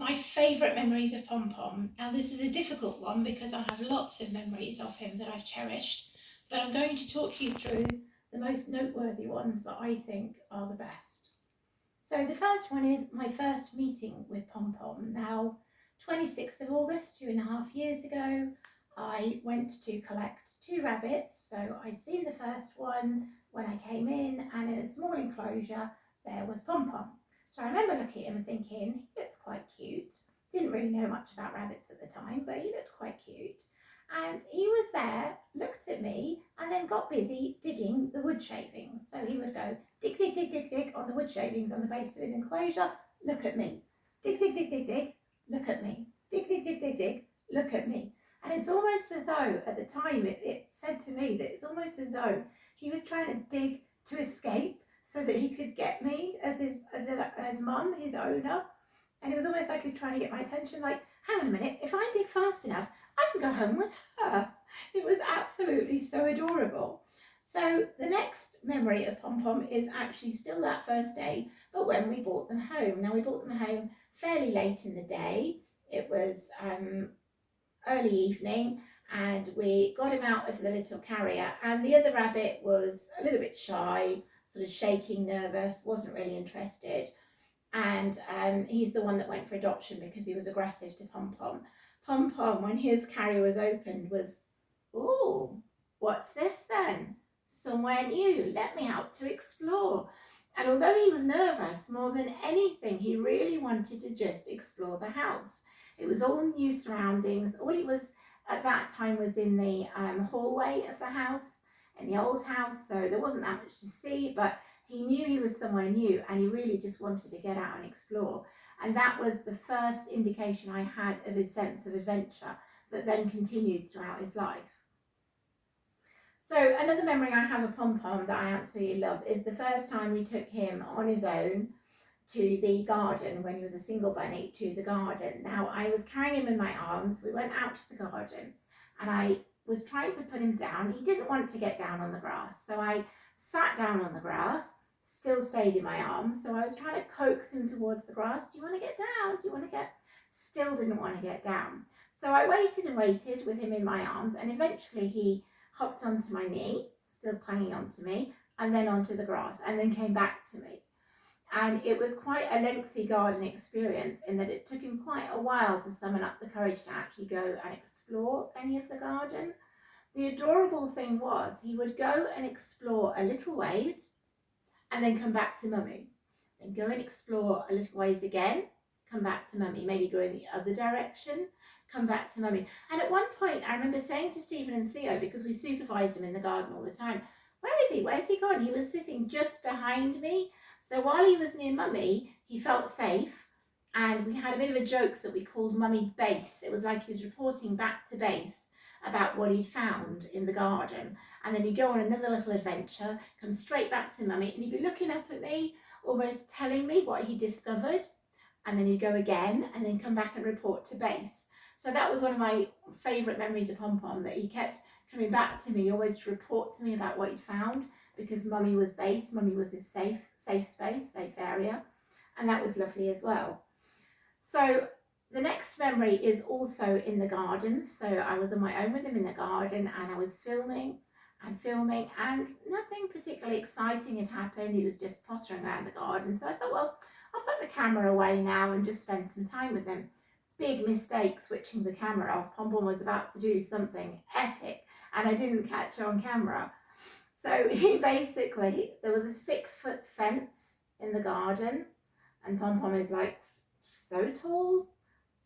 My favourite memories of Pom Pom. Now, this is a difficult one because I have lots of memories of him that I've cherished, but I'm going to talk you through the most noteworthy ones that I think are the best. So, the first one is my first meeting with Pom Pom. Now, 26th of August, 2.5 years ago, I went to collect two rabbits. So, I'd seen the first one when I came in, and in a small enclosure, there was Pom Pom. So I remember looking at him and thinking, he looks quite cute. Didn't really know much about rabbits at the time, but he looked quite cute. And he was there, looked at me, and then got busy digging the wood shavings. So he would go dig, dig, dig, dig, dig on the wood shavings on the base of his enclosure, look at me. Dig, dig, dig, dig, dig, look at me. Dig, dig, dig, dig, dig, look at me. And it's almost as though, at the time, it said to me that it's almost as though he was trying to dig to escape so that he could get me as his mum, his owner. And it was almost like he was trying to get my attention, like, hang on a minute, if I dig fast enough, I can go home with her. It was absolutely so adorable. So the next memory of Pom Pom is actually still that first day, but when we brought them home. Now, we brought them home fairly late in the day. It was early evening, and we got him out of the little carrier, and the other rabbit was a little bit shy, sort of shaking, nervous, wasn't really interested. And he's the one that went for adoption because he was aggressive to Pom Pom. Pom Pom, when his carrier was opened, was, "Oh, what's this then? Somewhere new, let me out to explore." And although he was nervous, more than anything, he really wanted to just explore the house. It was all new surroundings. All he was at that time was in the hallway of the house, in the old house, so there wasn't that much to see, but he knew he was somewhere new and he really just wanted to get out and explore. And that was the first indication I had of his sense of adventure that then continued throughout his life. So another memory I have of Pom Pom that I absolutely love is the first time we took him on his own to the garden when he was a single bunny, to the garden. Now, I was carrying him in my arms. We went out to the garden and I was trying to put him down. He didn't want to get down on the grass, so I sat down on the grass, still stayed in my arms. So I was trying to coax him towards the grass. "Do you want to get down? Do you want to get..." Still didn't want to get down. So I waited and waited with him in my arms, and eventually he hopped onto my knee, still clinging onto me, and then onto the grass, and then came back to me. And it was quite a lengthy garden experience in that it took him quite a while to summon up the courage to actually go and explore any of the garden. The adorable thing was he would go and explore a little ways and then come back to mummy. Then go and explore a little ways again, come back to mummy, maybe go in the other direction, come back to mummy. And at one point I remember saying to Stephen and Theo, because we supervised him in the garden all the time, "Where is he? Where's he gone?" He was sitting just behind me. So while he was near mummy, he felt safe. And we had a bit of a joke that we called Mummy Base. It was like he was reporting back to base about what he'd found in the garden. And then he'd go on another little adventure, come straight back to mummy, and he'd be looking up at me, almost telling me what he discovered. And then he'd go again and then come back and report to base. So that was one of my favourite memories of Pom Pom, that he kept coming back to me, always to report to me about what he'd found, because mummy was base, mummy was his safe space, safe area. And that was lovely as well. So the next memory is also in the garden. So I was on my own with him in the garden, and I was filming, and nothing particularly exciting had happened. He was just pottering around the garden. So I thought, well, I'll put the camera away now and just spend some time with him. Big mistake switching the camera off. Pom Pom was about to do something epic and I didn't catch on camera. So he basically, there was a 6-foot fence in the garden, and Pom Pom is like so tall,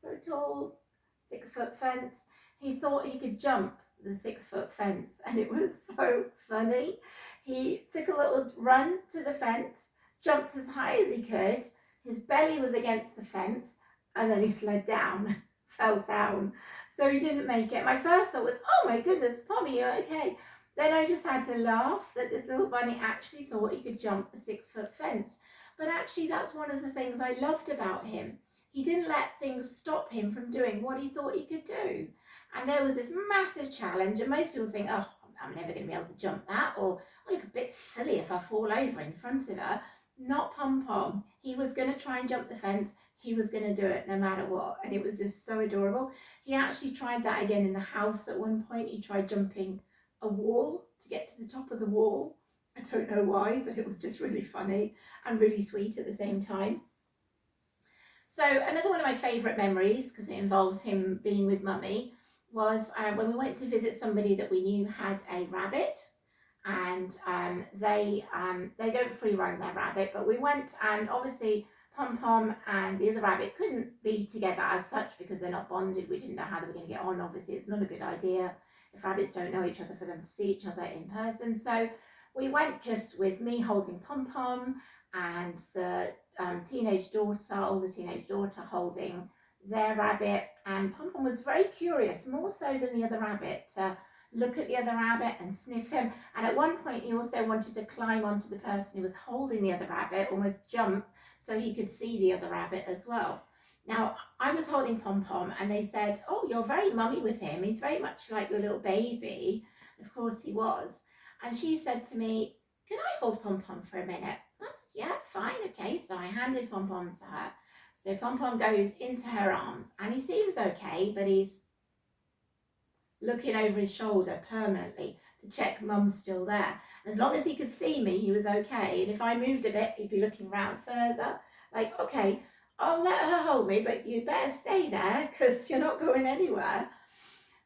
6-foot fence. He thought he could jump the 6-foot fence, and it was so funny. He took a little run to the fence, jumped as high as he could. His belly was against the fence, and then he slid down, fell down. So he didn't make it. My first thought was, "Oh my goodness, Pommy, you're okay." Then I just had to laugh that this little bunny actually thought he could jump a 6-foot fence. But actually, that's one of the things I loved about him. He didn't let things stop him from doing what he thought he could do. And there was this massive challenge, and most people think, "Oh, I'm never going to be able to jump that," or "I look a bit silly if I fall over in front of her." Not Pom Pom. He was going to try and jump the fence. he was going to do it no matter what, and it was just so adorable. He actually tried that again in the house at one point. He tried jumping a wall to get to the top of the wall. I don't know why, but it was just really funny and really sweet at the same time. So another one of my favourite memories, because it involves him being with Mummy, was when we went to visit somebody that we knew had a rabbit, and they don't free roam their rabbit, but we went, and obviously Pom Pom and the other rabbit couldn't be together as such because they're not bonded. We didn't know how they were going to get on. Obviously, it's not a good idea if rabbits don't know each other for them to see each other in person. So we went just with me holding Pom Pom and the older teenage daughter holding their rabbit. And Pom Pom was very curious, more so than the other rabbit, to look at the other rabbit and sniff him. And at one point, he also wanted to climb onto the person who was holding the other rabbit, almost jump, so he could see the other rabbit as well. Now, I was holding Pom Pom, and they said, "Oh, you're very mummy with him. He's very much like your little baby." Of course, he was. And she said to me, "Can I hold Pom Pom for a minute?" I said, "Yeah, fine, okay." So I handed Pom Pom to her. So Pom Pom goes into her arms, and he seems okay, but he's looking over his shoulder permanently to check Mum's still there. As long as he could see me, he was okay. And if I moved a bit, he'd be looking round further, like, "Okay, I'll let her hold me, but you better stay there because you're not going anywhere."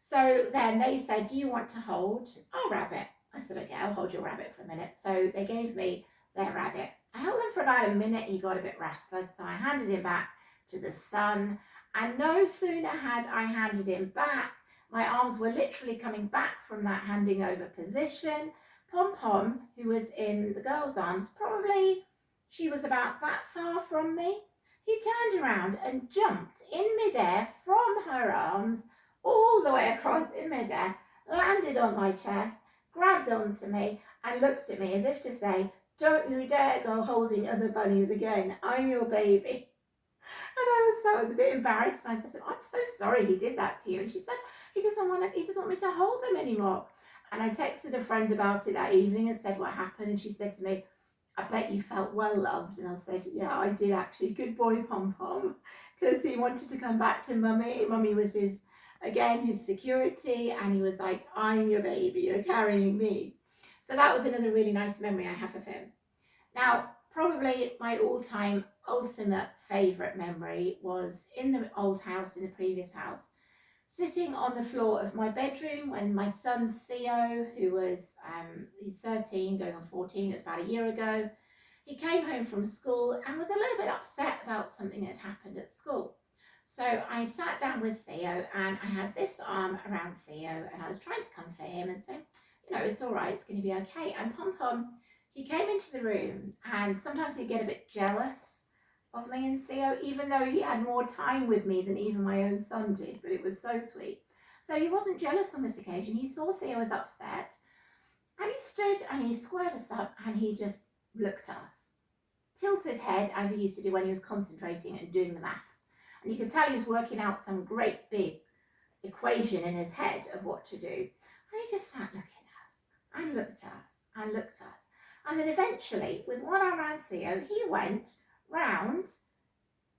So then they said, "Do you want to hold our rabbit?" I said, "Okay, I'll hold your rabbit for a minute." So they gave me their rabbit. I held him for about a minute. He got a bit restless, so I handed him back to the sun. And no sooner had I handed him back, my arms were literally coming back from that handing over position. Pom Pom, who was in the girl's arms, probably she was about that far from me, he turned around and jumped in midair from her arms all the way across in midair, landed on my chest, grabbed onto me and looked at me as if to say, "Don't you dare go holding other bunnies again. I'm your baby." And I was a bit embarrassed. And I said to him, "I'm so sorry he did that to you." And she said, he doesn't want me to hold him anymore. And I texted a friend about it that evening and said what happened. And she said to me, "I bet you felt well loved." And I said, "Yeah, I did actually. Good boy, Pom Pom." Because he wanted to come back to Mummy. Mummy was his security. And he was like, "I'm your baby. You're carrying me." So that was another really nice memory I have of him. Now, probably my all-time ultimate favourite memory was in the old house, in the previous house, sitting on the floor of my bedroom when my son Theo, who was, he's 13, going on 14, it was about a year ago, he came home from school and was a little bit upset about something that had happened at school. So I sat down with Theo and I had this arm around Theo and I was trying to comfort him and say, "It's all right, it's going to be okay." And Pom Pom, he came into the room and sometimes he'd get a bit jealous of me and Theo, even though he had more time with me than even my own son did, but it was so sweet. So he wasn't jealous on this occasion. He saw Theo was upset and he stood and he squared us up and he just looked at us. Tilted head, as he used to do when he was concentrating and doing the maths. And you could tell he was working out some great big equation in his head of what to do. And he just sat looking at us and looked at us and looked at us. And then eventually, with one arm around Theo, he went round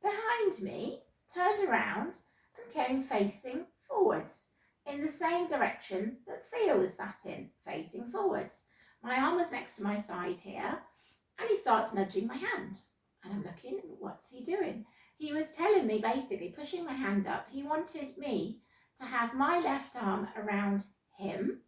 behind me, turned around and came facing forwards in the same direction that Theo was sat in, facing forwards. My arm was next to my side here and he starts nudging my hand and I'm looking, what's he doing? He was telling me, basically pushing my hand up, he wanted me to have my left arm around him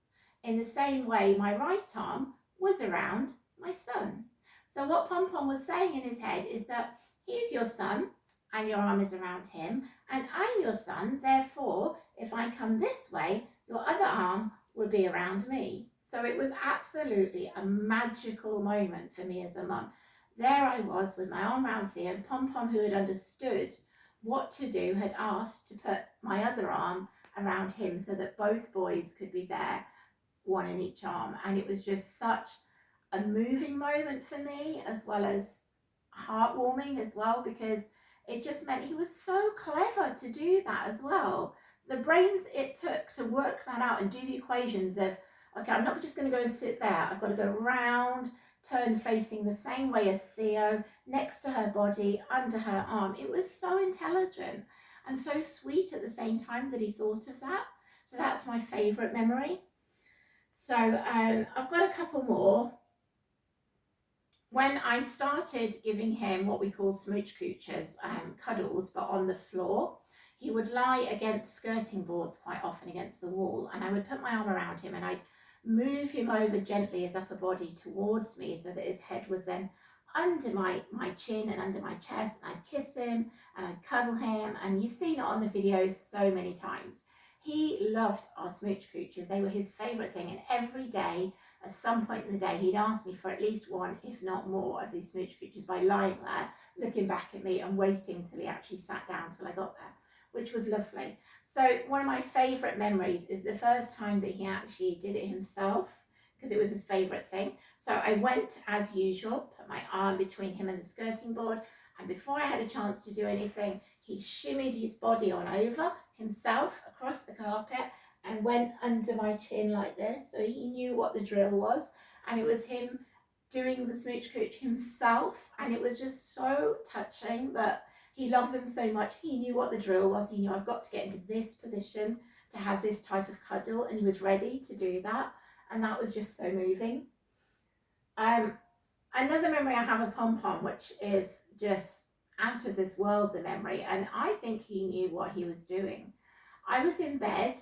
in the same way my right arm was around my son. So what Pom Pom was saying in his head is that he's your son and your arm is around him and I'm your son, therefore if I come this way your other arm will be around me. So it was absolutely a magical moment for me as a mum. There I was with my arm around Theo, and Pom Pom, who had understood what to do, had asked to put my other arm around him so that both boys could be there, one in each arm. And it was just such a moving moment for me, as well as heartwarming as well, because it just meant he was so clever to do that as well. The brains it took to work that out and do the equations of, okay, I'm not just going to go and sit there. I've got to go round, turned facing the same way as Theo, next to her body, under her arm. It was so intelligent and so sweet at the same time that he thought of that. So that's my favourite memory. So I've got a couple more. When I started giving him what we call smooch cooches, cuddles, but on the floor, he would lie against skirting boards quite often against the wall, and I would put my arm around him and I'd move him over gently, his upper body towards me, so that his head was then under my chin and under my chest, and I'd kiss him and I'd cuddle him, and you've seen it on the videos so many times. He loved our smooch cooches. They were his favourite thing, and every day at some point in the day he'd ask me for at least one, if not more, of these smooch cooches by lying there looking back at me and waiting till he actually sat down till I got there, which was lovely. So one of my favourite memories is the first time that he actually did it himself, because it was his favourite thing. So I went as usual, put my arm between him and the skirting board, and before I had a chance to do anything, he shimmied his body on over himself across the carpet and went under my chin like this. So he knew what the drill was, and it was him doing the smooch cooch himself, and it was just so touching that he loved them so much. He knew what the drill was. He knew, I've got to get into this position to have this type of cuddle, and he was ready to do that, and that was just so moving. Another memory I have of Pom Pom, which is just out of this world, the memory, and I think he knew what he was doing. I was in bed,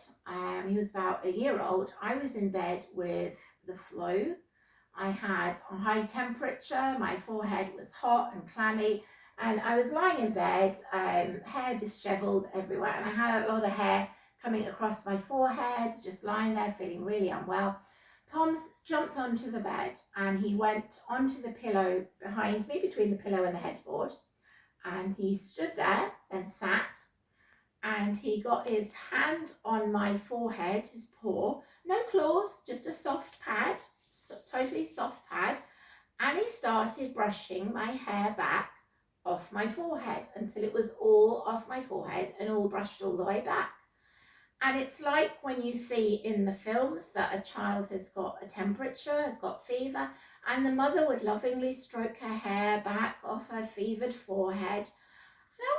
he was about a year old. I was in bed with the flu. I had a high temperature, my forehead was hot and clammy, and I was lying in bed, hair disheveled everywhere, and I had a lot of hair coming across my forehead, just lying there feeling really unwell. Poms jumped onto the bed and he went onto the pillow behind me, between the pillow and the headboard, and he stood there, then sat, and he got his hand on my forehead, his paw, no claws, just a soft pad, totally soft pad, and he started brushing my hair back off my forehead until it was all off my forehead and all brushed all the way back. And it's like when you see in the films that a child has got a temperature, has got fever, and the mother would lovingly stroke her hair back off her fevered forehead. And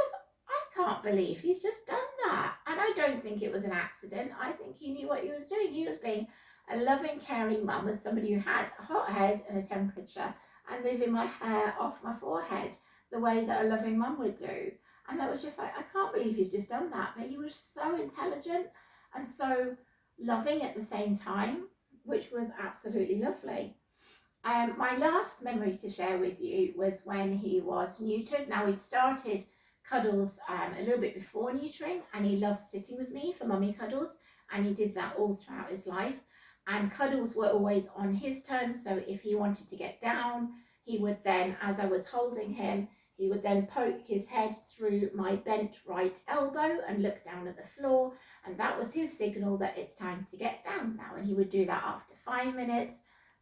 I can't believe he's just done that. And I don't think it was an accident. I think he knew what he was doing. He was being a loving, caring mum with somebody who had a hot head and a temperature, and moving my hair off my forehead the way that a loving mum would do. And that was just like, I can't believe he's just done that. But he was so intelligent and so loving at the same time, which was absolutely lovely. My last memory to share with you was when he was neutered. Now, we'd started cuddles a little bit before neutering, and he loved sitting with me for mummy cuddles, and he did that all throughout his life. And cuddles were always on his terms, so if he wanted to get down, he would then, as I was holding him, he would then poke his head through my bent right elbow and look down at the floor, and that was his signal that it's time to get down now. And he would do that after 5 minutes,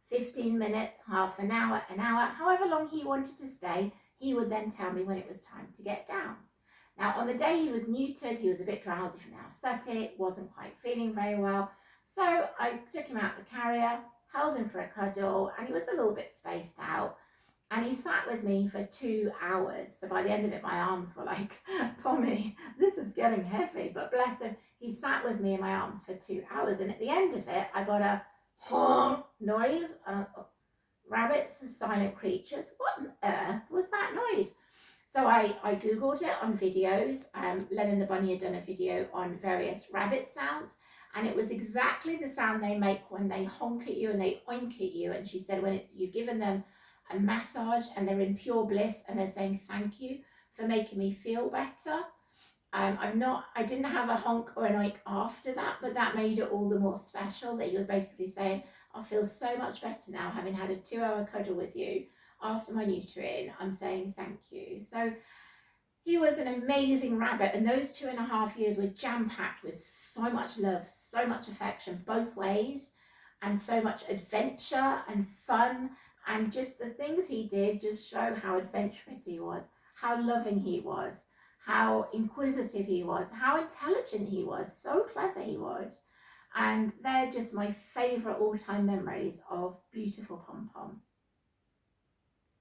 15 minutes, half an hour, however long he wanted to stay. He would then tell me when it was time to get down. Now, on the day he was neutered, he was a bit drowsy from the anaesthetic, wasn't quite feeling very well, so I took him out the carrier, held him for a cuddle, and he was a little bit spaced out. And he sat with me for 2 hours. So by the end of it, my arms were like, Pommy, this is getting heavy. But bless him, he sat with me in my arms for 2 hours. And at the end of it, I got a honk noise. Rabbits are silent creatures. What on earth was that noise? So I Googled it on videos. Lennon the Bunny had done a video on various rabbit sounds. And it was exactly the sound they make when they honk at you and they oink at you. And she said when you've given them a massage and they're in pure bliss and they're saying thank you for making me feel better. I didn't have a honk or an oink after that, but that made it all the more special that he was basically saying, I feel so much better now having had a 2-hour cuddle with you after my neutering. I'm saying thank you. So he was an amazing rabbit, and those 2.5 years were jam-packed with so much love, so much affection both ways, and so much adventure and fun. And just the things he did just show how adventurous he was, how loving he was, how inquisitive he was, how intelligent he was, so clever he was. And they're just my favourite all-time memories of beautiful Pom Pom.